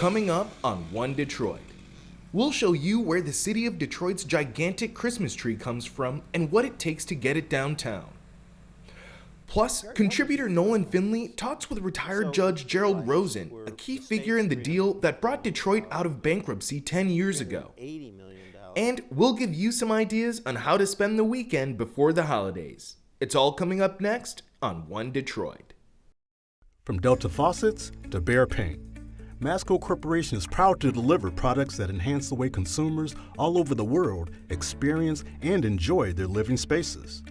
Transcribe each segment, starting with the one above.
Coming up on One Detroit, we'll show you where the city of Detroit's gigantic Christmas tree comes from and what it takes to get it downtown. Plus, contributor Nolan Finley talks with retired Judge Gerald Rosen, a key figure in the deal that brought Detroit out of bankruptcy 10 years ago. And we'll give you some ideas on how to spend the weekend before the holidays. It's all coming up next on One Detroit. From Delta faucets to Behr paint, Masco Corporation is proud to deliver products that enhance the way consumers all over the world experience and enjoy their living spaces.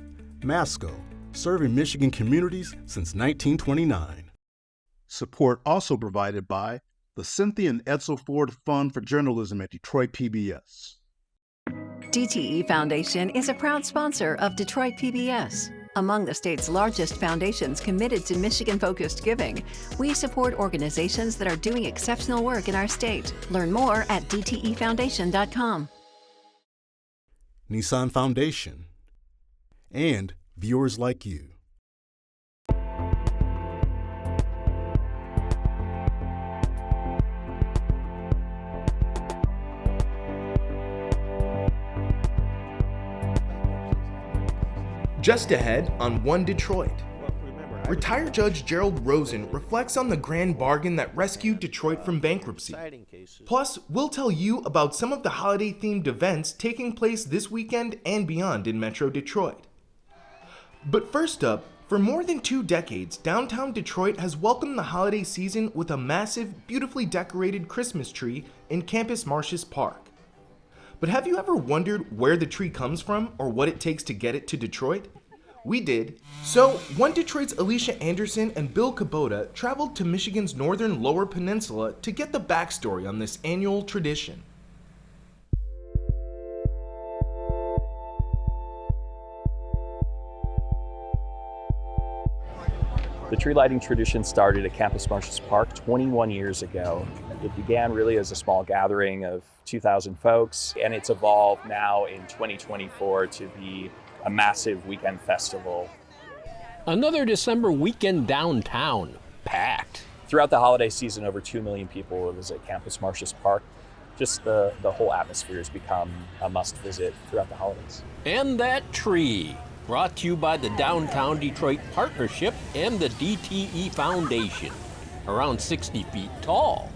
Masco, serving Michigan communities since 1929. Support also provided by the Cynthia and Edsel Ford Fund for Journalism at Detroit PBS. DTE Foundation is a proud sponsor of Detroit PBS. Among the state's largest foundations committed to Michigan-focused giving, we support organizations that are doing exceptional work in our state. Learn more at dtefoundation.com. Nissan Foundation and viewers like you. Just ahead on One Detroit, retired Judge Gerald Rosen reflects on the grand bargain that rescued Detroit from bankruptcy. Plus, we'll tell you about some of the holiday-themed events taking place this weekend and beyond in Metro Detroit. But first up, for more than 2 decades, downtown Detroit has welcomed the holiday season with a massive, beautifully decorated Christmas tree in Campus Martius Park. But have you ever wondered where the tree comes from or what it takes to get it to Detroit? We did. So, One Detroit's Elisha Anderson and Bill Kubota traveled to Michigan's northern Lower Peninsula to get the backstory on this annual tradition. The tree lighting tradition started at Campus Martius Park 21 years ago. It began really as a small gathering of 2,000 folks, and it's evolved now in 2024 to be a massive weekend festival. Another December weekend downtown, packed. Throughout the holiday season, over 2 million people will visit Campus Martius Park. Just the whole atmosphere has become a must visit throughout the holidays. And that tree, brought to you by the Downtown Detroit Partnership and the DTE Foundation, around 60 feet tall.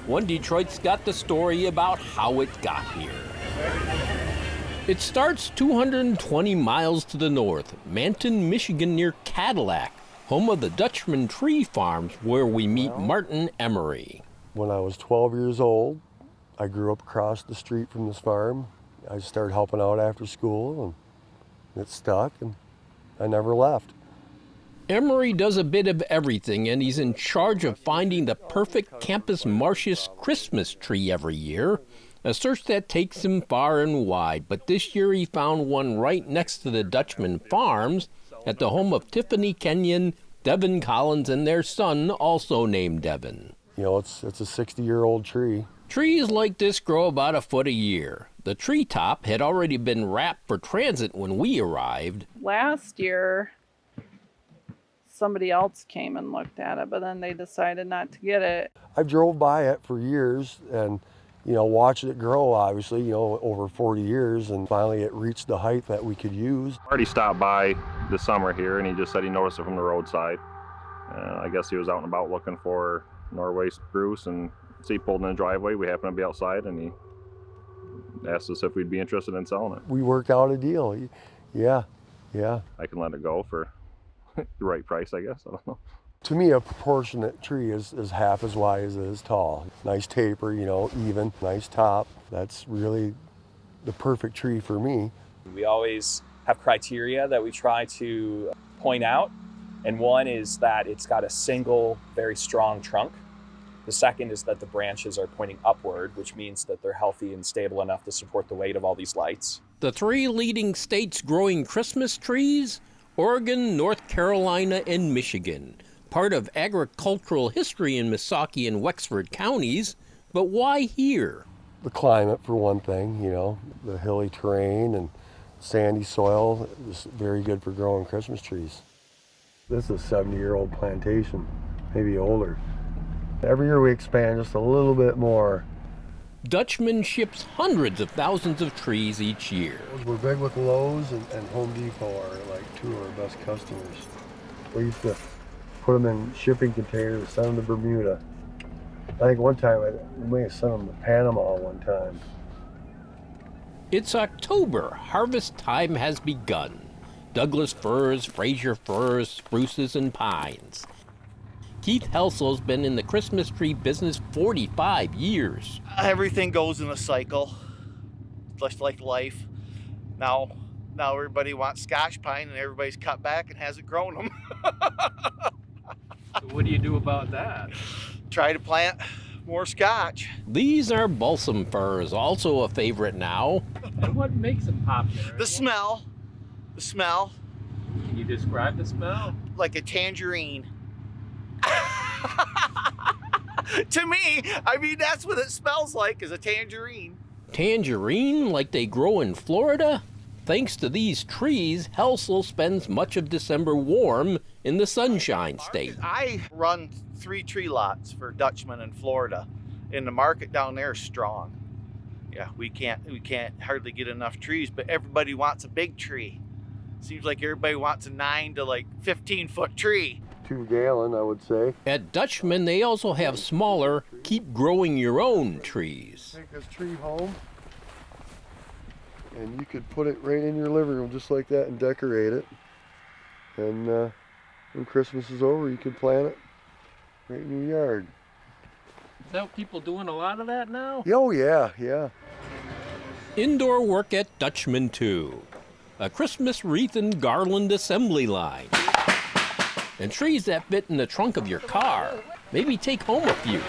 One Detroit's got the story about how it got here. It starts 220 miles to the north, Manton, Michigan, near Cadillac, home of the Dutchman Tree Farms, where we meet Martin Emery. When I was 12 years old, I grew up across the street from this farm. I started helping out after school, and it stuck, and I never left. Emery does a bit of everything, and he's in charge of finding the perfect Campus Martius Christmas tree every year, a search that takes him far and wide. But this year he found one right next to the Dutchman Farms at the home of Tiffany Kenyon, Devin Collins, and their son, also named Devin. You know, it's a 60-year-old tree. Trees like this grow about a foot a year. The treetop had already been wrapped for transit when we arrived. Last year, somebody else came and looked at it, but then they decided not to get it. I've drove by it for years and, you know, watched it grow, obviously, you know, over 40 years, and finally it reached the height that we could use. Already stopped by this summer here, and he just said he noticed it from the roadside. I guess he was out and about looking for Norway spruce, and so he pulled in the driveway. We happened to be outside, and he asked us if we'd be interested in selling it. We worked out a deal. Yeah. I can let it go for the right price, I guess. I don't know. To me, a proportionate tree is half as wide as it is tall. Nice taper, you know, even, nice top. That's really the perfect tree for me. We always have criteria that we try to point out, and one is that it's got a single, very strong trunk. The second is that the branches are pointing upward, which means that they're healthy and stable enough to support the weight of all these lights. The 3 leading states growing Christmas trees: Oregon, North Carolina, and Michigan. Part of agricultural history in Missaukee and Wexford counties, but why here? The climate, for one thing, you know, the hilly terrain and sandy soil is very good for growing Christmas trees. This is a 70-year-old plantation, maybe older. Every year we expand just a little bit more. Dutchman ships hundreds of thousands of trees each year. We're big with Lowe's and Home Depot are like two of our best customers. We used to put them in shipping containers and send them to Bermuda. I think one time we may have sent them to Panama one time. It's October. Harvest time has begun. Douglas firs, Fraser firs, spruces, and pines. Keith Helsel's been in the Christmas tree business 45 years. Everything goes in a cycle, just like life. Now everybody wants Scotch pine and everybody's cut back and hasn't grown them. So what do you do about that? Try to plant more Scotch. These are balsam firs, also a favorite now. And what makes them popular? The smell. Can you describe the smell? Like a tangerine. To me, I mean, that's what it smells like, is a tangerine. Tangerine, like they grow in Florida? Thanks to these trees, Helsel spends much of December warm in the Sunshine State. I run 3 tree lots for Dutchman in Florida, and the market down there is strong. Yeah, we can't hardly get enough trees, but everybody wants a big tree. Seems like everybody wants a 9 to like 15-foot tree. 2 gallon, I would say. At Dutchman, they also have smaller, keep growing your own trees. Take this tree home, and you could put it right in your living room just like that and decorate it. And when Christmas is over, you can plant it right in your yard. Is that people doing a lot of that now? Oh yeah. Indoor work at Dutchman too. A Christmas wreath and garland assembly line. And trees that fit in the trunk of your car. Maybe take home a few.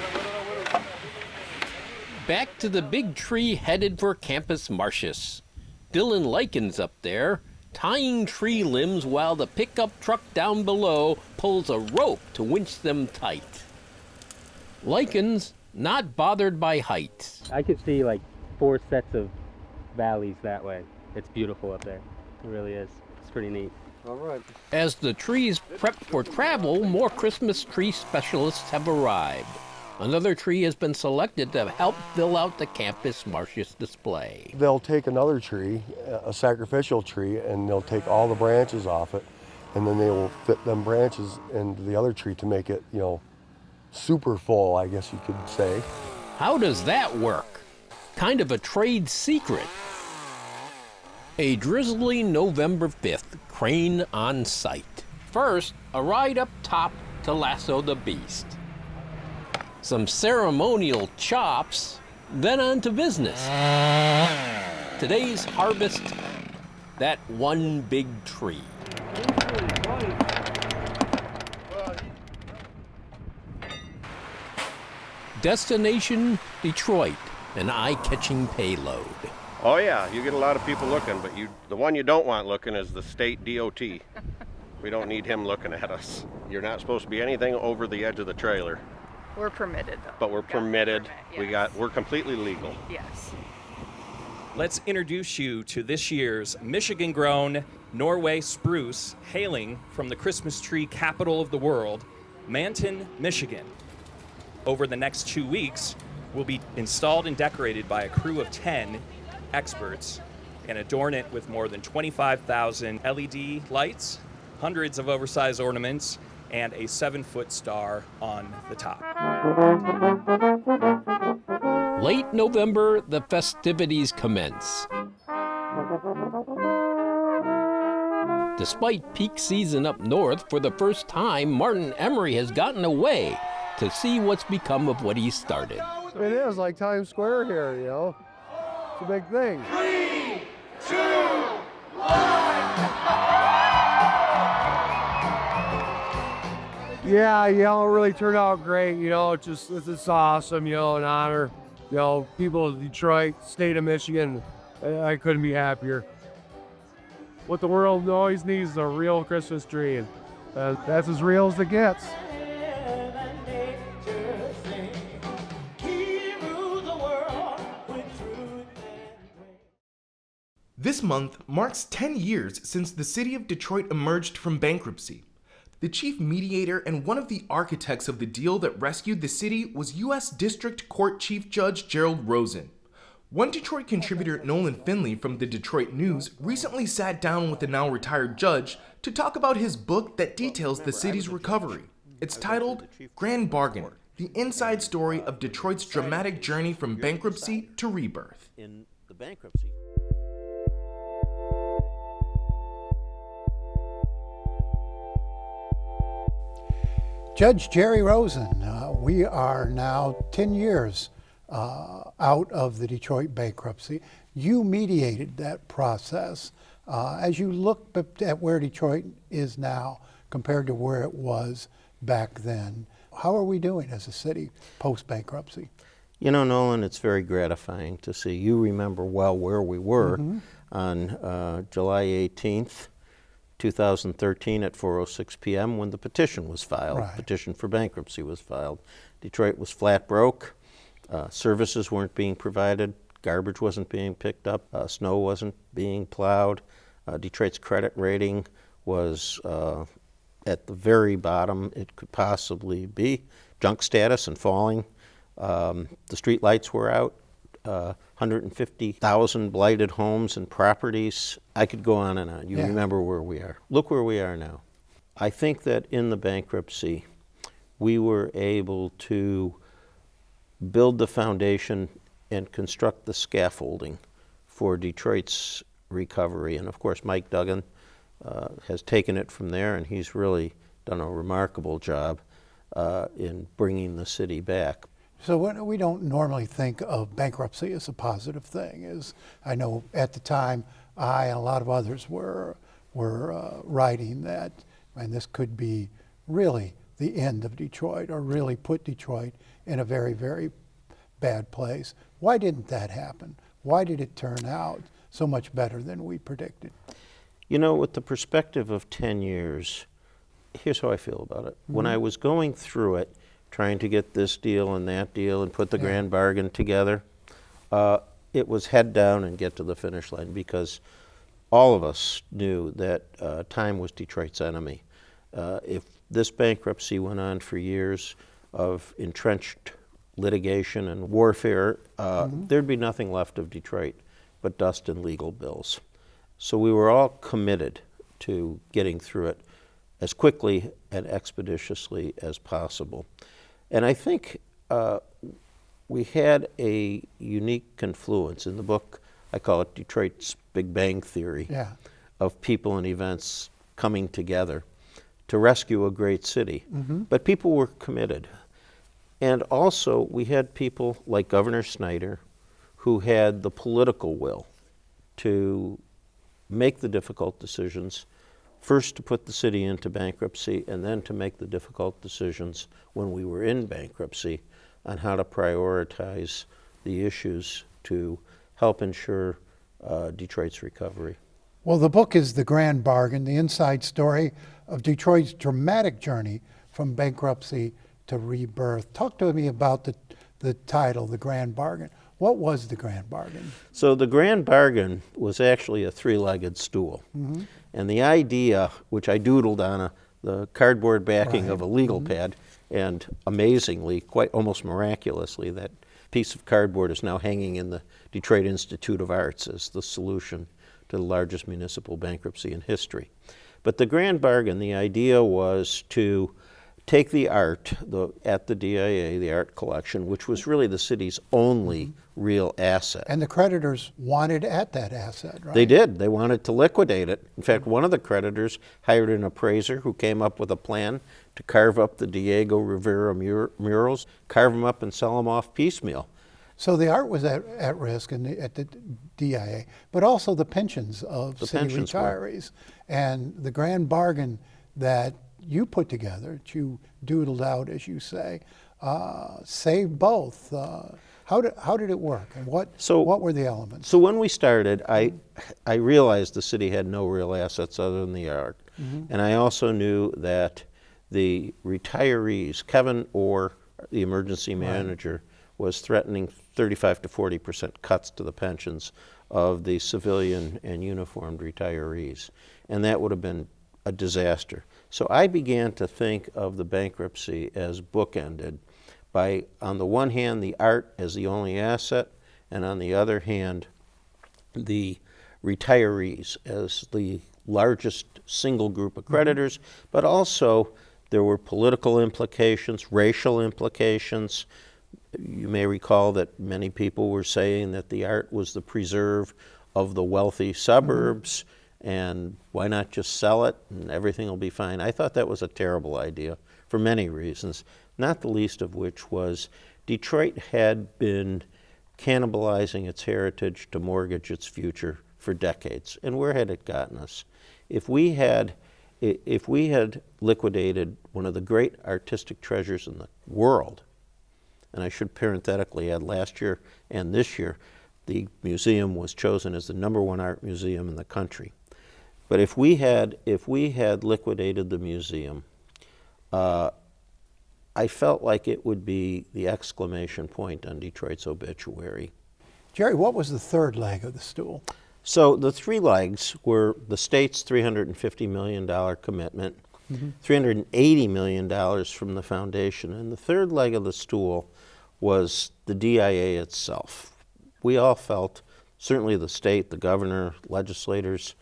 Back to the big tree headed for Campus Martius. Dylan Likens up there, tying tree limbs while the pickup truck down below pulls a rope to winch them tight. Likens, not bothered by height. I could see like 4 sets of valleys that way. It's beautiful up there. It really is. It's pretty neat. All right. As the trees prep for travel, more Christmas tree specialists have arrived. Another tree has been selected to help fill out the Campus Martius display. They'll take another tree, a sacrificial tree, and they'll take all the branches off it, and then they will fit them branches into the other tree to make it, super full, I guess you could say. How does that work? Kind of a trade secret. A drizzly November 5th, crane on site. First, a ride up top to lasso the beast. Some ceremonial chops, then on to business. Today's harvest, that one big tree. Destination, Detroit, an eye-catching payload. Oh yeah, you get a lot of people looking, but the one you don't want looking is the state DOT. We don't need him looking at us. You're not supposed to be anything over the edge of the trailer. We're permitted though. But we're permitted. Yes. We're completely legal. Yes. Let's introduce you to this year's Michigan-grown Norway spruce, hailing from the Christmas tree capital of the world, Manton, Michigan. Over the next 2 weeks, will be installed and decorated by a crew of 10 experts and adorn it with more than 25,000 LED lights, hundreds of oversized ornaments, and a 7-foot star on the top. Late November, the festivities commence. Despite peak season up north, for the first time, Martin Emery has gotten away to see what's become of what he started. It is like Times Square here, It's a big thing. 3, 2, 1. Yeah, it really turned out great. It's awesome, an honor. People of Detroit, state of Michigan, I couldn't be happier. What the world always needs is a real Christmas tree, and that's as real as it gets. This month marks 10 years since the city of Detroit emerged from bankruptcy. The chief mediator and one of the architects of the deal that rescued the city was U.S. District Court Chief Judge Gerald Rosen. One Detroit contributor, Nolan Finley from the Detroit News, recently sat down with the now retired judge to talk about his book that details the city's recovery. It's titled Grand Bargain, the inside story of Detroit's dramatic journey from bankruptcy to rebirth. In the bankruptcy. Judge Gerald Rosen, we are now 10 years out of the Detroit bankruptcy. You mediated that process. As you look at where Detroit is now compared to where it was back then, how are we doing as a city post-bankruptcy? You know, Nolan, it's very gratifying to see. You remember well where we were on July 18th, 2013 at 4:06 p.m. when the petition was filed. Right. Petition for bankruptcy was filed. Detroit was flat broke. Services weren't being provided. Garbage wasn't being picked up. Snow wasn't being plowed. Detroit's credit rating was at the very bottom it could possibly be. Junk status and falling. The street lights were out. 150,000 blighted homes and properties. I could go on and on. You remember where we are. Look where we are now. I think that in the bankruptcy, we were able to build the foundation and construct the scaffolding for Detroit's recovery. And of course, Mike Duggan has taken it from there, and he's really done a remarkable job in bringing the city back. So we don't normally think of bankruptcy as a positive thing. As I know at the time, I and a lot of others were writing that, and this could be really the end of Detroit, or really put Detroit in a very, very bad place. Why didn't that happen? Why did it turn out so much better than we predicted? You know, with the perspective of 10 years, here's how I feel about it. When I was going through it, trying to get this deal and that deal and put the grand bargain together, it was head down and get to the finish line, because all of us knew that time was Detroit's enemy. If this bankruptcy went on for years of entrenched litigation and warfare, there'd be nothing left of Detroit but dust and legal bills. So we were all committed to getting through it as quickly and expeditiously as possible. And I think we had a unique confluence. In the book, I call it Detroit's Big Bang Theory of people and events coming together to rescue a great city. But people were committed. And also, we had people like Governor Snyder who had the political will to make the difficult decisions, first to put the city into bankruptcy, and then to make the difficult decisions when we were in bankruptcy on how to prioritize the issues to help ensure Detroit's recovery. Well, the book is The Grand Bargain, the inside story of Detroit's dramatic journey from bankruptcy to rebirth. Talk to me about the title, The Grand Bargain. What was the Grand Bargain? So the Grand Bargain was actually a three-legged stool. And the idea, which I doodled on the cardboard backing of a legal pad, and amazingly, quite almost miraculously, that piece of cardboard is now hanging in the Detroit Institute of Arts as the solution to the largest municipal bankruptcy in history. But the Grand Bargain, the idea was to take the art at the DIA, the art collection, which was really the city's only real asset. And the creditors wanted at that asset, right? They did. They wanted to liquidate it. In fact, one of the creditors hired an appraiser who came up with a plan to carve up the Diego Rivera murals, carve them up and sell them off piecemeal. So the art was at risk at the DIA, but also the pensions of city retirees. And the Grand Bargain that you put together, that you doodled out, as you say, saved both. How did it work, and what were the elements? So when we started, I realized the city had no real assets other than the art. And I also knew that the retirees, Kevin Orr, the emergency manager, was threatening 35 to 40% cuts to the pensions of the civilian and uniformed retirees. And that would have been a disaster. So I began to think of the bankruptcy as bookended by, on the one hand, the art as the only asset, and on the other hand, the retirees as the largest single group of creditors, but also there were political implications, racial implications. You may recall that many people were saying that the art was the preserve of the wealthy suburbs, and why not just sell it and everything will be fine. I thought that was a terrible idea for many reasons, not the least of which was Detroit had been cannibalizing its heritage to mortgage its future for decades. And where had it gotten us? If we had liquidated one of the great artistic treasures in the world, and I should parenthetically add last year and this year, the museum was chosen as the #1 art museum in the country. But if we had liquidated the museum, I felt like it would be the exclamation point on Detroit's obituary. Jerry, what was the third leg of the stool? So the three legs were the state's $350 million commitment, $380 million from the foundation, and the third leg of the stool was the DIA itself. We all felt, certainly the state, the governor, legislators,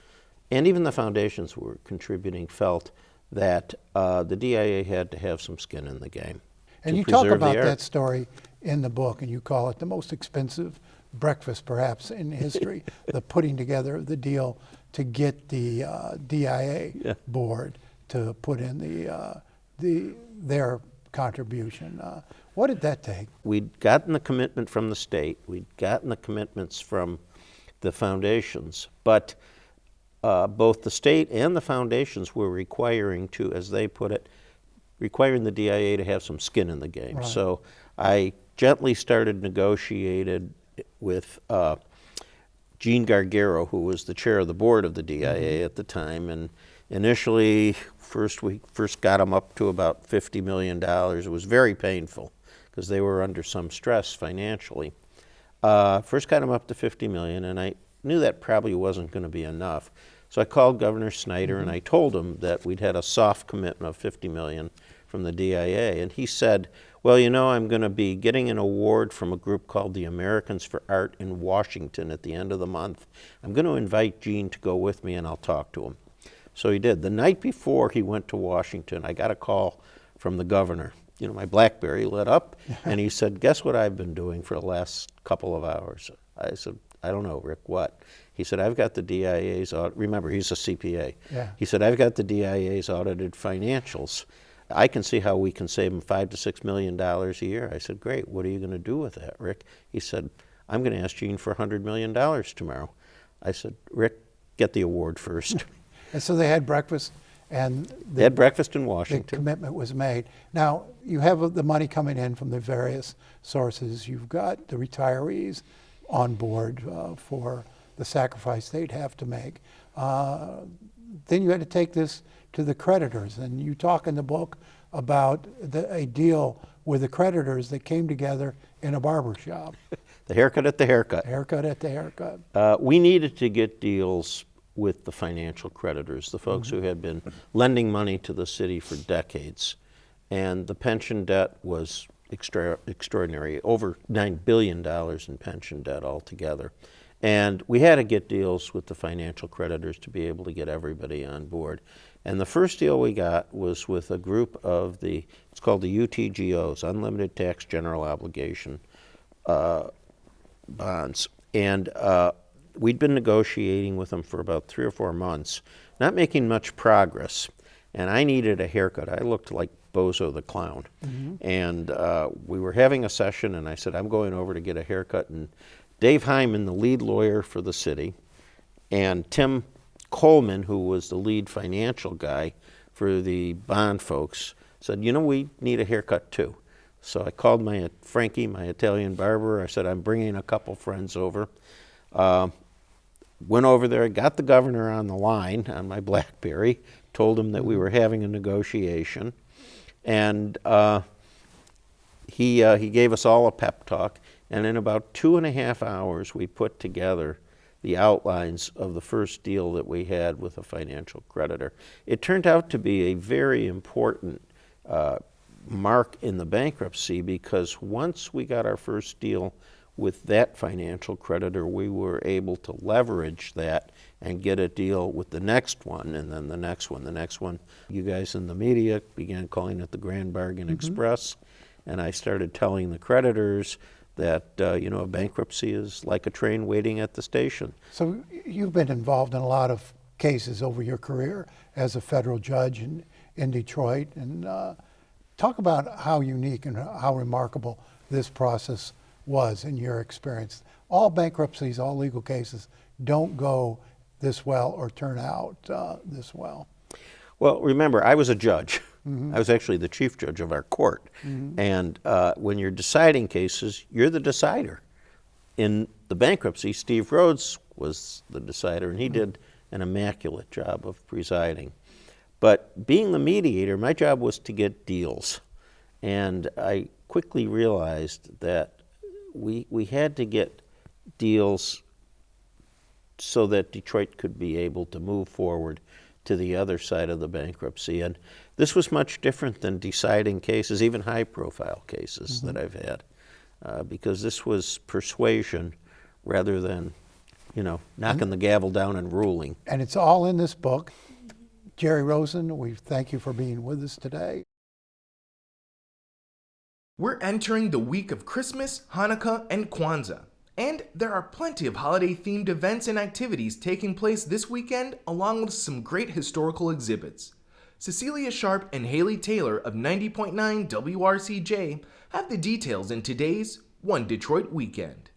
and even the foundations who were contributing felt that the DIA had to have some skin in the game. And you talk about that story in the book, and you call it the most expensive breakfast perhaps in history, the putting together of the deal to get the DIA board to put in their contribution. What did that take? We'd gotten the commitment from the state, we'd gotten the commitments from the foundations, but both the state and the foundations were requiring to, as they put it, requiring the DIA to have some skin in the game. Right. So I gently started negotiated with Gene Gargaro, who was the chair of the board of the DIA at the time, and initially, we first got them up to about $50 million. It was very painful because they were under some stress financially. First got them up to $50 million, and I knew that probably wasn't going to be enough. So I called Governor Snyder and I told him that we'd had a soft commitment of $50 million from the DIA, and he said, well, you know, I'm going to be getting an award from a group called the Americans for Art in Washington at the end of the month. I'm going to invite Gene to go with me and I'll talk to him. So he did. The night before he went to Washington, I got a call from the governor. You know, my BlackBerry lit up and he said, guess what I've been doing for the last couple of hours? I said, I don't know, Rick, what? He said, I've got the DIA's, remember, he's a CPA. Yeah. He said, I've got the DIA's audited financials. I can see how we can save them $5 to $6 million a year. I said, great, what are you going to do with that, Rick? He said, I'm going to ask Gene for $100 million tomorrow. I said, Rick, get the award first. And so they had breakfast, and they had breakfast in the Washington. commitment was made. Now, you have the money coming in from the various sources. You've got the retirees on board for the sacrifice they'd have to make. Then you had to take this to the creditors, and you talk in the book about a deal with the creditors that came together in a barber shop. The haircut at the haircut. Haircut at the haircut. We needed to get deals with the financial creditors, the folks who had been lending money to the city for decades. And the pension debt was extraordinary, over $9 billion in pension debt altogether. And we had to get deals with the financial creditors to be able to get everybody on board. And the first deal we got was with a group of it's called the UTGOs, Unlimited Tax General Obligation bonds. And we'd been negotiating with them for about 3 or 4 months, not making much progress. And I needed a haircut. I looked like Bozo the Clown. And we were having a session, and I said, I'm going over to get a haircut. And Dave Hyman, the lead lawyer for the city, and Tim Coleman, who was the lead financial guy for the bond folks, said, you know, we need a haircut too. So I called Frankie, my Italian barber. I said, I'm bringing a couple friends over. Went over there, got the governor on the line on my BlackBerry, told him that we were having a negotiation, and he gave us all a pep talk. And in about 2.5 hours, we put together the outlines of the first deal that we had with a financial creditor. It turned out to be a very important mark in the bankruptcy, because once we got our first deal with that financial creditor, we were able to leverage that and get a deal with the next one, and then the next one. You guys in the media began calling it the Grand Bargain Express, and I started telling the creditors that a bankruptcy is like a train waiting at the station. So you've been involved in a lot of cases over your career as a federal judge in Detroit, and talk about how unique and how remarkable this process was in your experience. All bankruptcies, all legal cases don't go this well or turn out this well. Well, remember, I was a judge. I was actually the chief judge of our court. And when you're deciding cases, you're the decider. In the bankruptcy, Steve Rhodes was the decider, and he did an immaculate job of presiding. But being the mediator, my job was to get deals. And I quickly realized that we had to get deals so that Detroit could be able to move forward to the other side of the bankruptcy. And this was much different than deciding cases, even high-profile cases that I've had, because this was persuasion rather than, knocking the gavel down and ruling. And it's all in this book. Jerry Rosen, we thank you for being with us today. We're entering the week of Christmas, Hanukkah, and Kwanzaa, and there are plenty of holiday-themed events and activities taking place this weekend, along with some great historical exhibits. Cecilia Sharp and Haley Taylor of 90.9 WRCJ have the details in today's One Detroit Weekend.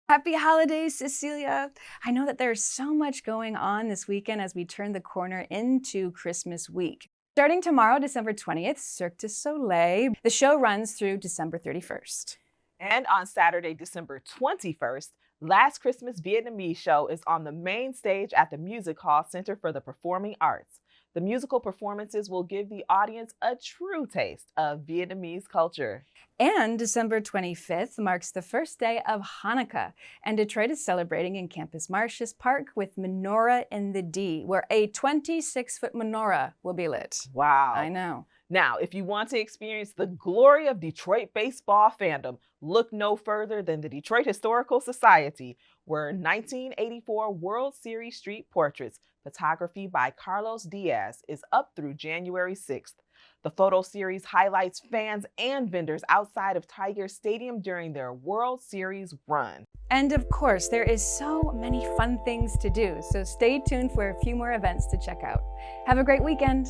Happy holidays, Cecilia. I know that there's so much going on this weekend as we turn the corner into Christmas week. Starting tomorrow, December 20th, Cirque du Soleil. The show runs through December 31st. And on Saturday, December 21st, Last Christmas Vietnamese show is on the main stage at the Music Hall Center for the Performing Arts. The musical performances will give the audience a true taste of Vietnamese culture. And December 25th marks the first day of Hanukkah, and Detroit is celebrating in Campus Martius Park with Menorah in the D, where a 26-foot menorah will be lit. Wow. I know. Now, if you want to experience the glory of Detroit baseball fandom, look no further than the Detroit Historical Society, where 1984 World Series street portraits, photography by Carlos Diaz, is up through January 6th. The photo series highlights fans and vendors outside of Tiger Stadium during their World Series run. And of course, there is so many fun things to do, so stay tuned for a few more events to check out. Have a great weekend.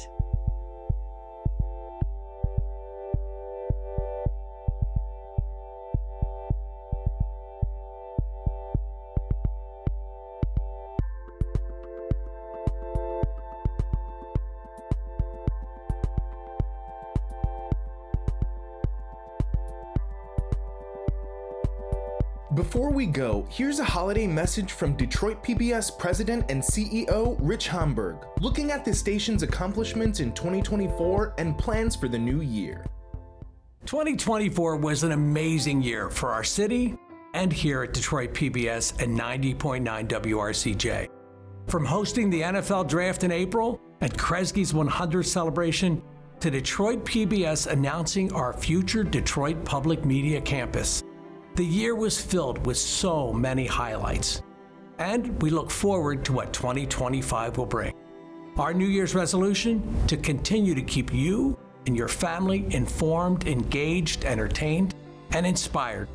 Before we go, here's a holiday message from Detroit PBS President and CEO Rich Homburg, looking at the station's accomplishments in 2024 and plans for the new year. 2024 was an amazing year for our city and here at Detroit PBS and 90.9 WRCJ. From hosting the NFL Draft in April and Kresge's 100th celebration to Detroit PBS announcing our future Detroit Public Media Campus. The year was filled with so many highlights, and we look forward to what 2025 will bring. Our New Year's resolution: to continue to keep you and your family informed, engaged, entertained, and inspired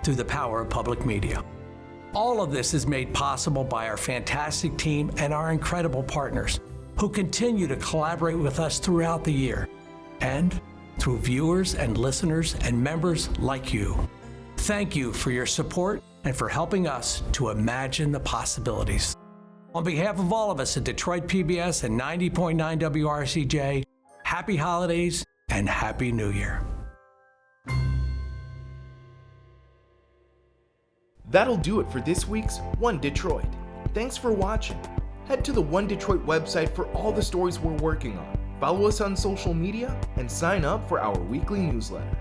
through the power of public media. All of this is made possible by our fantastic team and our incredible partners who continue to collaborate with us throughout the year, and through viewers and listeners and members like you. Thank you for your support and for helping us to imagine the possibilities. On behalf of all of us at Detroit PBS and 90.9 WRCJ, happy holidays and Happy New Year. That'll do it for this week's One Detroit. Thanks for watching. Head to the One Detroit website for all the stories we're working on. Follow us on social media and sign up for our weekly newsletter.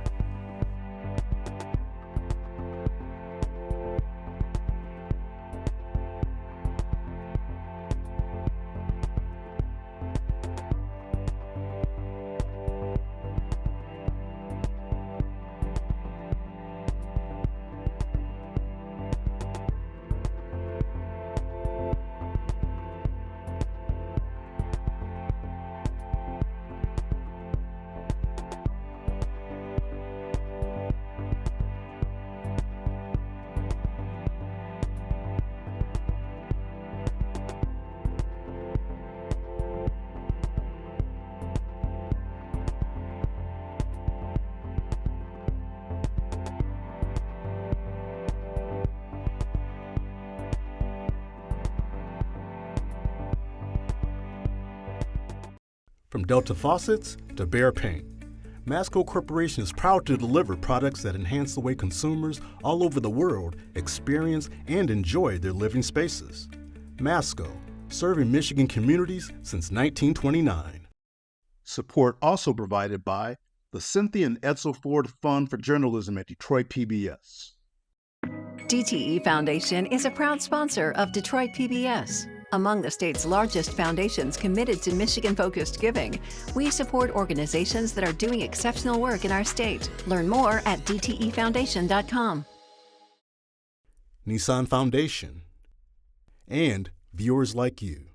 From Delta faucets to Behr paint, Masco Corporation is proud to deliver products that enhance the way consumers all over the world experience and enjoy their living spaces. Masco, serving Michigan communities since 1929. Support also provided by the Cynthia and Edsel Ford Fund for Journalism at Detroit PBS. DTE Foundation is a proud sponsor of Detroit PBS. Among the state's largest foundations committed to Michigan-focused giving, we support organizations that are doing exceptional work in our state. Learn more at dtefoundation.com. Nissan Foundation, and viewers like you.